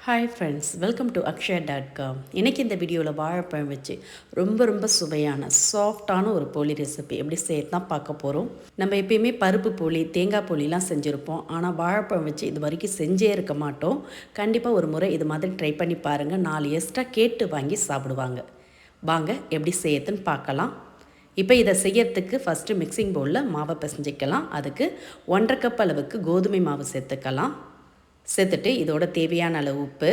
Hi friends, welcome to அக்ஷயா.com. இன்றைக்கி இந்த வீடியோவில் வாழைப்பழம் வச்சு ரொம்ப சுவையான சாஃப்டான ஒரு போலி ரெசிபி எப்படி செய்யறது தான் பார்க்க போகிறோம். நம்ம எப்பயுமே பருப்பு போலி, தேங்காய் போலிலாம் செஞ்சுருப்போம். ஆனால் வாழைப்பழம் வச்சு இது வரைக்கும் செஞ்சே இருக்க மாட்டோம். கண்டிப்பாக ஒரு முறை இது மாதிரி ட்ரை பண்ணி பாருங்கள். 4 எக்ஸ்ட்ரா கேட்டு வாங்கி சாப்பிடுவாங்க. வாங்க எப்படி செய்யறதுன்னு பார்க்கலாம். இப்போ இதை செய்யறதுக்கு ஃபஸ்ட்டு மிக்சிங் பவுலில் மாவை பிசைஞ்சிக்கலாம். அதுக்கு 1.5 கப் அளவுக்கு கோதுமை மாவு சேர்த்துக்கலாம். சேர்த்துட்டு இதோட தேவையான அளவு உப்பு,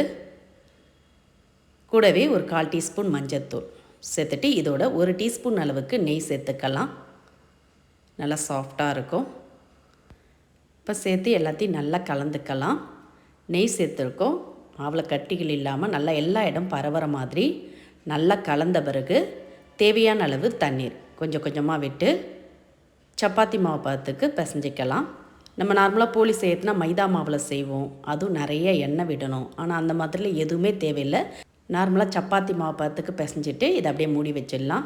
கூடவே ஒரு 1/4 டீஸ்பூன் மஞ்சள்தூள் சேர்த்துட்டு இதோட 1 டீஸ்பூன் அளவுக்கு நெய் சேர்த்துக்கலாம். நல்லா சாஃப்டாக இருக்கும். இப்போ சேர்த்து எல்லாத்தையும் நல்லா கலந்துக்கலாம். நெய் சேர்த்துருக்கோம். மாவில் கட்டிகள் இல்லாமல் நல்லா எல்லா இடம் பரவுற மாதிரி நல்லா கலந்த பிறகு தேவையான அளவு தண்ணீர் கொஞ்சம் கொஞ்சமாக விட்டு சப்பாத்தி மாவு பதத்துக்கு பிசைஞ்சிக்கலாம். நம்ம நார்மலாக போலி செய்யறதுனா மைதா மாவில் செய்வோம். அதுவும் நிறைய எண்ணெய் விடணும். ஆனால் அந்த மாதிரிலாம் எதுவுமே தேவையில்லை. நார்மலாக சப்பாத்தி மாவு பதத்துக்கு பிசைஞ்சிட்டு இதை அப்படியே மூடி வச்சிடலாம்.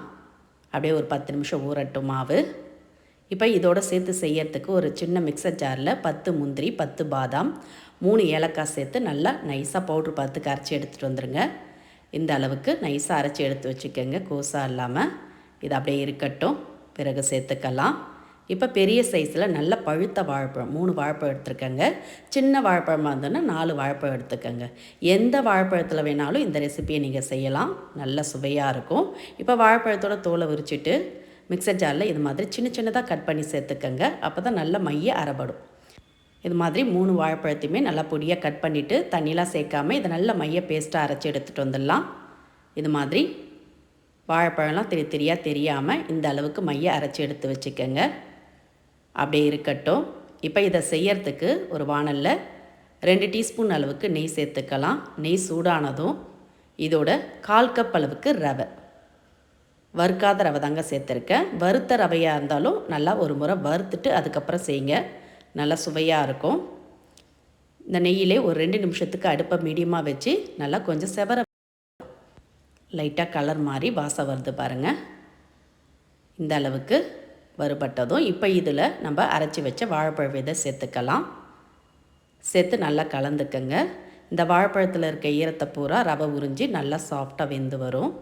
அப்படியே ஒரு 10 நிமிஷம் ஊறட்டும் மாவு. இப்போ இதோடு சேர்த்து செய்யறதுக்கு ஒரு சின்ன மிக்சர் ஜாரில் 10 முந்திரி, 10 பாதாம், 3 ஏலக்காய் சேர்த்து நல்லா நைஸாக பவுட்ரு பார்த்துக்கு அரைச்சி எடுத்துகிட்டு வந்துடுங்க. இந்த அளவுக்கு நைஸாக அரைச்சி எடுத்து வச்சுக்கோங்க, கோஸாக இல்லாமல். இது அப்படியே இருக்கட்டும், பிறகு சேர்த்துக்கலாம். இப்போ பெரிய சைஸில் நல்ல பழுத்த வாழைப்பழம் 3 வாழைப்பழம் எடுத்துருக்கேங்க. சின்ன வாழைப்பழமாக இருந்ததுன்னா 4 வாழைப்பழம் எடுத்துக்கோங்க. எந்த வாழைப்பழத்தில் வேணாலும் இந்த ரெசிபியை நீங்கள் செய்யலாம். நல்ல சுவையாக இருக்கும். இப்போ வாழைப்பழத்தோட தோலை உரிச்சிட்டு மிக்சர் ஜாரில் இது மாதிரி சின்னதாக கட் பண்ணி சேர்த்துக்கோங்க. அப்போ தான் நல்ல மைய அரைபடும். இது மாதிரி 3 வாழைப்பழத்தையுமே நல்லா பொடியாக கட் பண்ணிவிட்டு தண்ணிலாம் சேர்க்காமல் இதை நல்ல மைய பேஸ்ட்டாக அரைச்சி எடுத்துகிட்டு வந்துடலாம். இது மாதிரி வாழைப்பழம்லாம் தெரியாக தெரியாமல் இந்த அளவுக்கு மைய அரைச்சி எடுத்து வச்சுக்கோங்க. அப்படியே இருக்கட்டும். இப்போ இதை செய்யறதுக்கு ஒரு வாணலில் 2 டீஸ்பூன் அளவுக்கு நெய் சேர்த்துக்கலாம். நெய் சூடானதும் இதோட 1/4 கப் அளவுக்கு ரவை, வறுக்காத ரவை தாங்க சேர்த்துருக்கேன். வறுத்த ரவையாக இருந்தாலும் நல்லா ஒரு முறை வறுத்துட்டு அதுக்கப்புறம் செய்யுங்க, நல்லா சுவையாக இருக்கும். இந்த நெய்யிலே ஒரு 2 நிமிஷத்துக்கு அடுப்பை மீடியமாக வச்சு நல்லா கொஞ்சம் செவர லைட்டாக கலர் மாதிரி வாசம் வருது பாருங்கள். இந்த அளவுக்கு வறுபட்டதும் இப்போ இதில் நம்ம அரைச்சி வச்ச வாழைப்பழ விதை சேர்த்துக்கலாம். சேர்த்து நல்லா கலந்துக்கங்க. இந்த வாழைப்பழத்தில் இருக்க ஈரத்தை பூரா ரவை உறிஞ்சி நல்லா சாஃப்டாக வெந்து வரும்.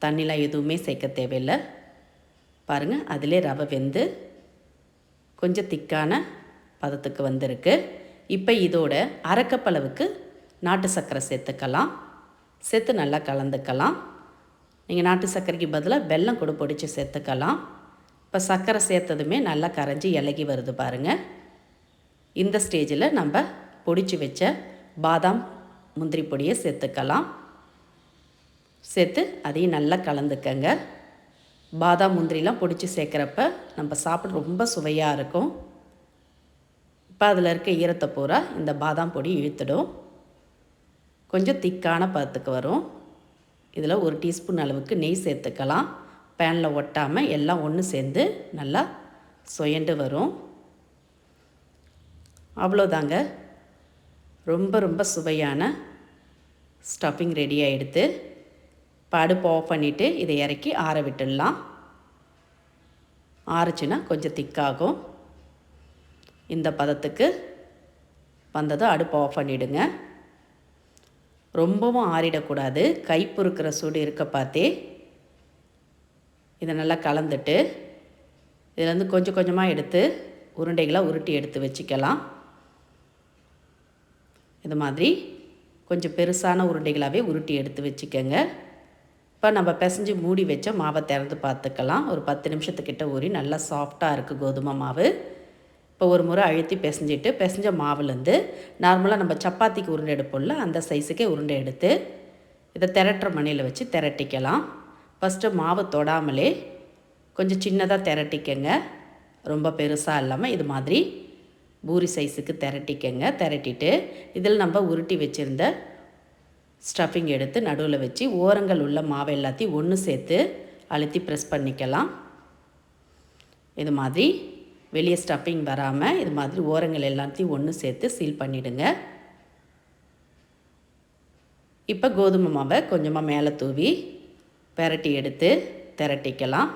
தண்ணிலாம் எதுவுமே சேர்க்க தேவையில்லை. பாருங்கள், அதிலே ரவை வெந்து கொஞ்சம் திக்கான பதத்துக்கு வந்திருக்கு. இப்போ இதோட 1/2 கப் அளவுக்கு நாட்டு சர்க்கரை சேர்த்துக்கலாம். சேர்த்து நல்லா கலந்துக்கலாம். நீங்கள் நாட்டு சர்க்கரைக்கு பதிலாக வெல்லம் கூட பொடிச்சு சேர்த்துக்கலாம். இப்போ சர்க்கரை சேர்த்ததுமே நல்லா கரைஞ்சி இலகி வருது பாருங்கள். இந்த ஸ்டேஜில் நம்ம பொடிச்சு வச்ச பாதாம், முந்திரி பொடியை சேர்த்துக்கலாம். சேர்த்து அதையும் நல்லா கலந்துக்கங்க. பாதாம் முந்திரிலாம் பொடிச்சு சேர்க்குறப்ப நம்ம சாப்பிட ரொம்ப சுவையாக இருக்கும். இப்போ அதில் இருக்க ஈரத்தை பூரா இந்த பாதாம் பொடி இழுத்துடும். கொஞ்சம் திக்கான பதத்துக்கு வரும். இதில் 1 டீஸ்பூன் அளவுக்கு நெய் சேர்த்துக்கலாம். பேனில் ஒட்டாமல் எல்லாம் ஒன்று சேர்ந்து நல்லா சுயண்டு வரும். அவ்வளோதாங்க, ரொம்ப சுவையான ஸ்டஃபிங் ரெடி ஆகிடுது. இப்போ அடுப்பு ஆஃப் பண்ணிவிட்டு இதை இறக்கி ஆற விட்டுடலாம். ஆறுச்சுன்னா கொஞ்சம் திக்காகும். இந்த பதத்துக்கு வந்ததும் அடுப்பு ஆஃப் பண்ணிவிடுங்க. ரொம்பவும் ஆறிடக்கூடாது. கை பொறுக்கிற சூடு இருக்க பார்த்தே இதை நல்லா கலந்துட்டு இதிலேருந்து கொஞ்சம் கொஞ்சமாக எடுத்து உருண்டைகளாக உருட்டி எடுத்து வச்சுக்கலாம். இது மாதிரி கொஞ்சம் பெருசான உருண்டைகளாகவே உருட்டி எடுத்து வச்சுக்கோங்க. இப்போ நம்ம பிசைஞ்சு மூடி வச்ச மாவை திறந்து பார்த்துக்கலாம். ஒரு 10 நிமிஷத்துக்கிட்ட ஊறி நல்லா சாஃப்டாக இருக்குது கோதுமை மாவு. இப்போ ஒரு முறை அழுத்தி பிசைஞ்ச மாவுலேருந்து நார்மலாக நம்ம சப்பாத்திக்கு உருண்டை எடுப்போம்ல, அந்த சைஸுக்கே உருண்டை எடுத்து இதை திரட்டுற மணியில் வச்சு திரட்டிக்கலாம். ஃபஸ்ட்டு மாவு தொடாமலே கொஞ்சம் சின்னதாக திரட்டிக்கங்க. ரொம்ப பெருசாக இல்லாமல் இது மாதிரி பூரி சைஸுக்கு திரட்டிக்கங்க. திரட்டிட்டு இதில் நம்ம உருட்டி வச்சுருந்த ஸ்டஃபிங் எடுத்து நடுவில் வச்சு ஓரங்கள் உள்ள மாவை எல்லாத்தையும் ஒன்று சேர்த்து அழுத்தி ப்ரெஸ் பண்ணிக்கலாம். இது மாதிரி வெளியே ஸ்டஃபிங் வராமல் இது மாதிரி ஓரங்கள் எல்லாத்தையும் ஒன்று சேர்த்து சீல் பண்ணிவிடுங்க. இப்போ கோதுமை மாவை கொஞ்சமாக மேலே தூவி பெரட்டி எடுத்து திரட்டிக்கலாம்.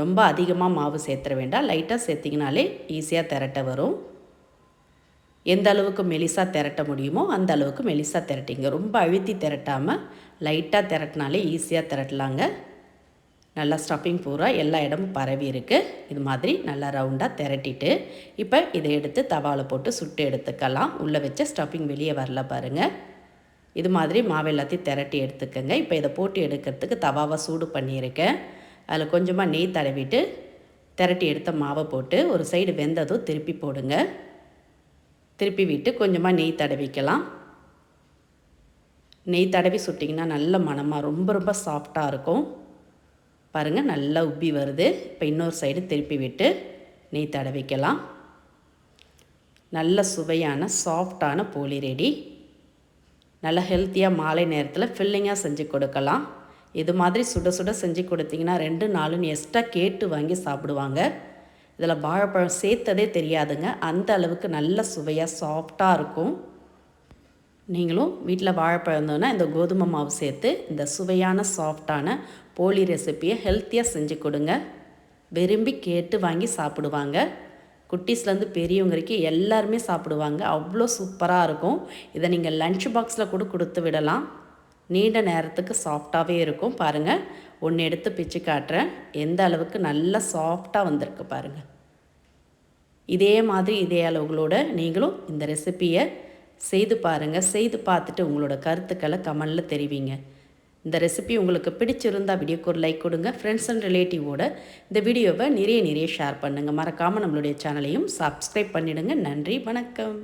ரொம்ப அதிகமாக மாவு சேர்த்துற வேண்டாம், லைட்டாக சேர்த்திங்கனாலே ஈஸியாக திரட்ட வரும். எந்த அளவுக்கு மெலிசாக திரட்ட முடியுமோ அந்த அளவுக்கு மெலிசாக திரட்டிங்க. ரொம்ப அழுத்தி திரட்டாமல் லைட்டாக திரட்டினாலே ஈஸியாக திரட்டலாங்க. நல்லா ஸ்டஃபிங் பூரா எல்லா இடமும் பரவி இருக்குது. இது மாதிரி நல்லா ரவுண்டாக திரட்டிட்டு இப்போ இதை எடுத்து தவாவில் போட்டு சுட்டு எடுத்துக்கலாம். உள்ளே வச்ச ஸ்டஃபிங் வெளியே வரல பாருங்கள். இது மாதிரி மாவு எல்லாத்தையும் திரட்டி எடுத்துக்கோங்க. இப்போ இதை போட்டு எடுக்கிறதுக்கு தவாவை சூடு பண்ணியிருக்கேன். அதில் கொஞ்சமாக நெய் தடவிட்டு திரட்டி எடுத்த மாவை போட்டு ஒரு சைடு வெந்ததும் திருப்பி போடுங்க. திருப்பி விட்டு கொஞ்சமாக நெய் தடவிக்கலாம். நெய் தடவி சுட்டிங்கன்னா நல்ல மணமாக ரொம்ப ரொம்ப சாஃப்டாக இருக்கும். பாருங்கள் நல்லா உப்பி வருது. இப்போ இன்னொரு சைடு திருப்பி விட்டு நெய் தடவிக்கலாம். நல்ல சுவையான சாஃப்டான போலி ரெடி. நல்லா ஹெல்த்தியாக மாலை நேரத்தில் ஃபில்லிங்காக செஞ்சு கொடுக்கலாம். இது மாதிரி சுட சுட செஞ்சு கொடுத்தீங்கன்னா 2-4 எக்ஸ்ட்ரா கேட்டு வாங்கி சாப்பிடுவாங்க. இதில் வாழைப்பழம் சேர்த்ததே தெரியாதுங்க. அந்த அளவுக்கு நல்ல சுவையாக சாஃப்டாக இருக்கும். நீங்களும் வீட்டில் வாழைப்பழம் இருந்தோன்னா இந்த கோதுமை மாவு சேர்த்து இந்த சுவையான சாஃப்டான போலி ரெசிப்பியை ஹெல்த்தியாக செஞ்சு கொடுங்க. விரும்பி கேட்டு வாங்கி சாப்பிடுவாங்க. குட்டீஸ்லேருந்து பெரியவங்க வரைக்கும் எல்லாருமே சாப்பிடுவாங்க. அவ்வளோ சூப்பராக இருக்கும். இதை நீங்கள் லன்ச் பாக்ஸில் கூட கொடுத்து விடலாம். நீண்ட நேரத்துக்கு சாஃப்டாகவே இருக்கும். பாருங்கள், ஒன்று எடுத்து பிச்சு காட்டுறேன். எந்த அளவுக்கு நல்லா சாஃப்டாக வந்திருக்கு பாருங்கள். இதே மாதிரி இதே அளவுகளோடு நீங்களும் இந்த ரெசிப்பியை செய்து பாருங்கள். செய்து பார்த்துட்டு உங்களோட கருத்துக்களை கமெண்டில் தெரிவிங்க. இந்த ரெசிபி உங்களுக்கு பிடிச்சிருந்தால் வீடியோக்கு ஒரு லைக் கொடுங்க. ஃப்ரெண்ட்ஸ் அண்ட் ரிலேட்டிவோட இந்த வீடியோவை நிறைய ஷேர் பண்ணுங்கள். மறக்காமல் நம்மளுடைய சேனலையும் சப்ஸ்கிரைப் பண்ணிவிடுங்க. நன்றி, வணக்கம்.